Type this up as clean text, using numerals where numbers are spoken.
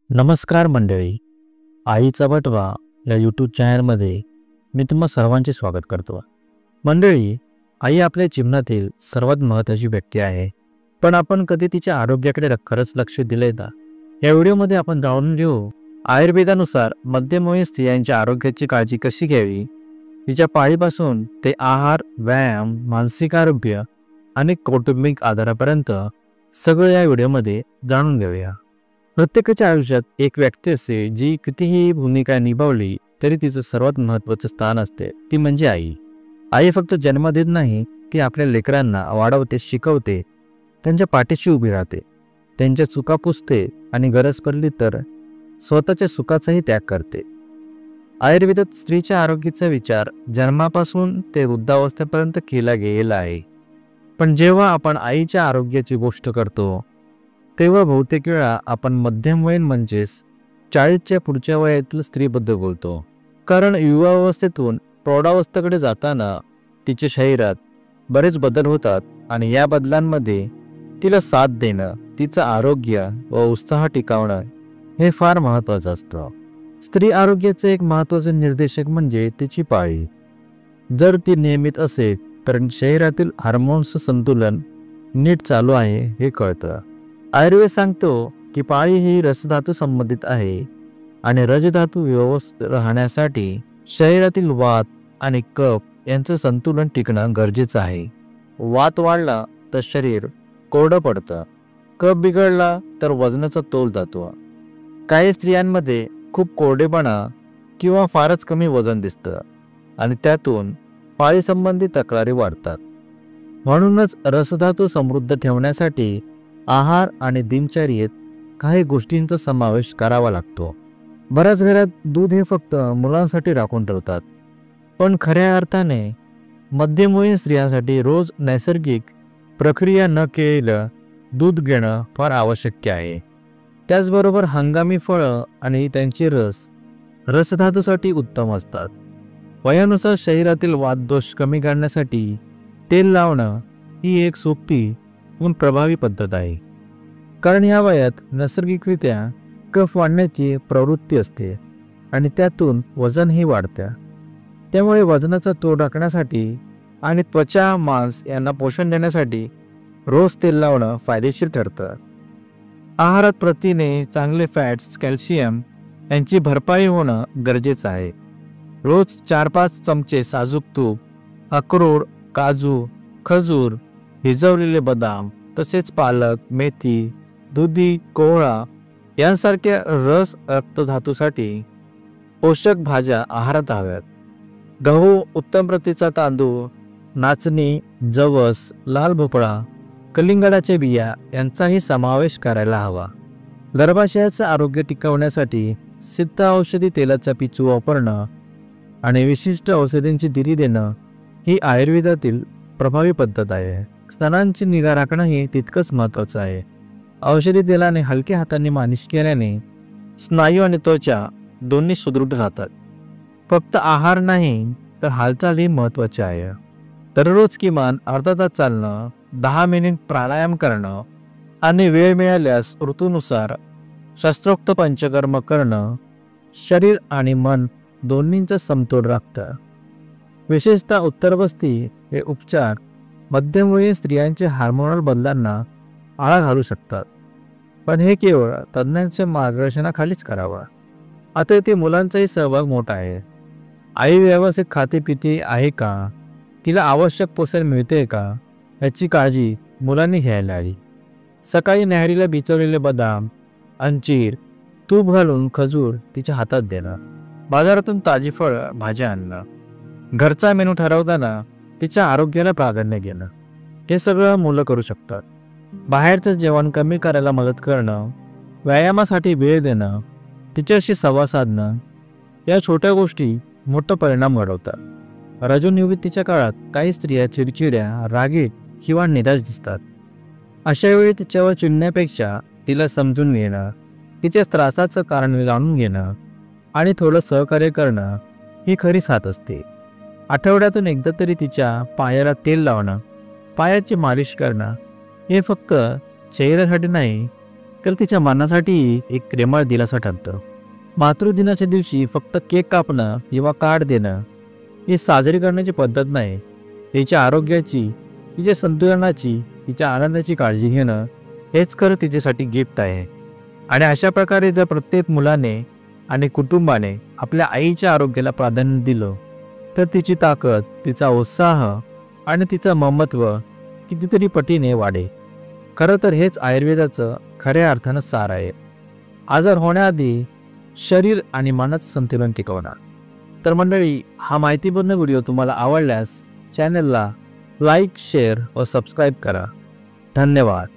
नमस्कार मंडळी, आईचा बटवा या यूट्यूब चॅनलमध्ये मी तुम्हा सर्वांचे स्वागत करतो. मंडळी, आई आपल्या जीवनातील सर्वात महत्त्वाची व्यक्ती आहे, पण आपण कधी तिच्या आरोग्याकडे खरंच लक्ष दिले का? या व्हिडिओमध्ये आपण जाणून घेऊ आयुर्वेदानुसार मध्यमवयीन स्त्रियांच्या आरोग्याची काळजी कशी घ्यावी. तिच्या पाळीपासून ते आहार, व्यायाम, मानसिक आरोग्य आणि कौटुंबिक आधारापर्यंत सगळं या व्हिडिओमध्ये जाणून घेऊया. प्रत्येकाच्या आयुष्यात एक व्यक्ती असते जी कितीही भूमिका निभावली तरी तिचं सर्वात महत्त्वाचं स्थान असते, ती म्हणजे आई. आई फक्त जन्म देत नाही, ती आपल्या लेकरांना वाढवते, शिकवते, त्यांच्या पाठीशी उभी राहते, त्यांच्या चुका पुसते आणि गरज पडली तर स्वतःच्या सुखाचाही त्याग करते. आयुर्वेदात स्त्रीच्या आरोग्याचा विचार जन्मापासून ते वृद्धावस्थेपर्यंत केला गेला आहे. पण जेव्हा आपण आईच्या आरोग्याची गोष्ट करतो तेव्हा बहुतेक वेळा आपण मध्यमवयीन म्हणजेच 40च्या पुढच्या वयातील स्त्रीबद्दल बोलतो. कारण युवावस्थेतून प्रौढावस्थेकडे जाताना तिच्या शरीरात बरेच बदल होतात आणि या बदलांमध्ये तिला साथ देणं, तिचं आरोग्य व उत्साह टिकवणं हे फार महत्त्वाचं असतं. स्त्री आरोग्याचं एक महत्त्वाचं निर्देशक म्हणजे तिची पाळी. जर ती नियमित असेल तर शरीरातील हार्मोन्सचं संतुलन नीट चालू आहे हे कळतं. आयुर्वेद सांगतो की पाळी ही रसधातू संबंधित आहे आणि रजधातू व्यवस्थित राहण्यासाठी शरीरातील वात आणि कफ यांचं संतुलन टिकणं गरजेचं आहे. वात वाढला तर शरीर कोरडं पडतं, कफ बिघडला तर वजनाचा तोल जातो. काही स्त्रियांमध्ये खूप कोरडेपणा किंवा फारच कमी वजन दिसतं आणि त्यातून पाळीसंबंधी तक्रारी वाढतात. म्हणूनच रसधातू समृद्ध ठेवण्यासाठी आहार आणि दिनचर्येत काही गोष्टींचा समावेश करावा लागतो. बऱ्याच घरात दूध हे फक्त मुलांसाठी राखून ठेवतात, पण खऱ्या अर्थाने मध्यमवयीन स्त्रियांसाठी रोज नैसर्गिक प्रक्रिया न केलेलं दूध घेणं फार आवश्यक आहे. त्याचबरोबर हंगामी फळं आणि त्यांचे रसधातूसाठी उत्तम असतात. वयानुसार शरीरातील वातदोष कमी करण्यासाठी तेल लावणं ही एक सोपी पण प्रभावी पद्धत आहे. कारण या वयात नैसर्गिकरित्या कफ वाढण्याची प्रवृत्ती असते आणि त्यातून वजनही वाढतं. त्यामुळे वजनाचा तोल राखण्यासाठी आणि त्वचा, मांस यांना पोषण देण्यासाठी रोज तेल लावणं फायदेशीर ठरतं. आहारात प्रथिने, चांगले फॅट्स, कॅल्शियम यांची भरपाई होणं गरजेचं आहे. रोज 4-5 चमचे साजूक तूप, अक्रोड, काजू, खजूर, भिजवलेले बदाम तसेच पालक, मेथी, दुधी, कोहळा यांसारख्या रक्तधातूसाठी पोषक भाज्या आहारात हव्यात. गहू, उत्तम प्रतीचा तांदूळ, नाचणी, जवस, लाल भोपळा, कलिंगडाच्या बिया यांचाही समावेश करायला हवा. गर्भाशयाचं आरोग्य टिकवण्यासाठी सिद्ध औषधी तेलाचा पिचू वापरणं आणि विशिष्ट औषधींची दिली देणं ही आयुर्वेदातील प्रभावी पद्धत आहे. स्तनांची निगा राखणंही तितकंच महत्त्वाचं आहे. औषधी तेलाने हलक्या हाताने मालिश केल्याने स्नायू आणि त्वचा दोन्ही सुदृढ राहतात. फक्त आहार नाही तर हालचालही महत्त्वाची आहे. दररोज किमान अर्धा तास चालणं, 10 मिनिट प्राणायाम करणं आणि वेळ मिळाल्यास ऋतूनुसार शास्त्रोक्त पंचकर्म करणं शरीर आणि मन दोन्हींचा समतोल राखतं. विशेषतः उत्तरवस्ती हे उपचार मध्यमवयीन स्त्रियांच्या हार्मोनल बदलांना आळा घालू शकतात, पण हे केवळ तज्ज्ञांच्या मार्गदर्शनाखालीच करावं. आता इथे मुलांचाही सहभाग मोठा आहे. आई व्यवस्थित खाते पिते आहे का, तिला आवश्यक पोषण मिळते का याची काळजी मुलांनी घ्यायला हवी. सकाळी न्याहारीला भिजवलेले बदाम, अंजीर, तूप घालून खजूर तिच्या हातात देणं, बाजारातून ताजी फळं भाज्या आणणं, घरचा मेनू ठरवताना तिच्या आरोग्याला प्राधान्य घेणं हे सगळं मुलं करू शकतात. बाहेरचं जेवण कमी करायला मदत करणं, व्यायामासाठी वेळ देणं, तिच्याशी संवाद साधणं या छोट्या गोष्टी मोठा परिणाम घडवतात. रजोनिवृत्तीच्या काळात काही स्त्रिया चिडचिड्या, रागीट किंवा निराश दिसतात. अशा वेळी तिच्यावर चिडण्यापेक्षा तिला समजून घेणं, तिच्या त्रासाचं कारण जाणून घेणं आणि थोडं सहकार्य करणं ही खरी साथ असते. आठवड्यातून एकदा तरी तिच्या पायाला तेल लावणं, पायाची मालिश करणं हे फक्त चेहऱ्यासाठी नाही तर तिच्या मनासाठी एक प्रेमळ दिलासा ठरतं. मातृदिनाच्या दिवशी फक्त केक कापणं किंवा कार्ड देणं ही साजरी करण्याची पद्धत नाही. तिच्या आरोग्याची, तिच्या संतुलनाची, तिच्या आनंदाची काळजी घेणं हेच खरं तिच्यासाठी गिफ्ट आहे. आणि अशा प्रकारे जर प्रत्येक मुलाने आणि कुटुंबाने आपल्या आईच्या आरोग्याला प्राधान्य दिलं तर तिची ताकद, तिचा उत्साह आणि तिचं ममत्व कितीतरी पटीने वाढेल. खरं तर हेच आयुर्वेदाचं खऱ्या अर्थानं सार आहे. आजार होण्याआधी शरीर आणि मनाचं संतुलन टिकवणार. तर मंडळी, हा माहितीपूर्ण व्हिडिओ तुम्हाला आवडल्यास चॅनलला लाईक, शेअर व सबस्क्राईब करा. धन्यवाद.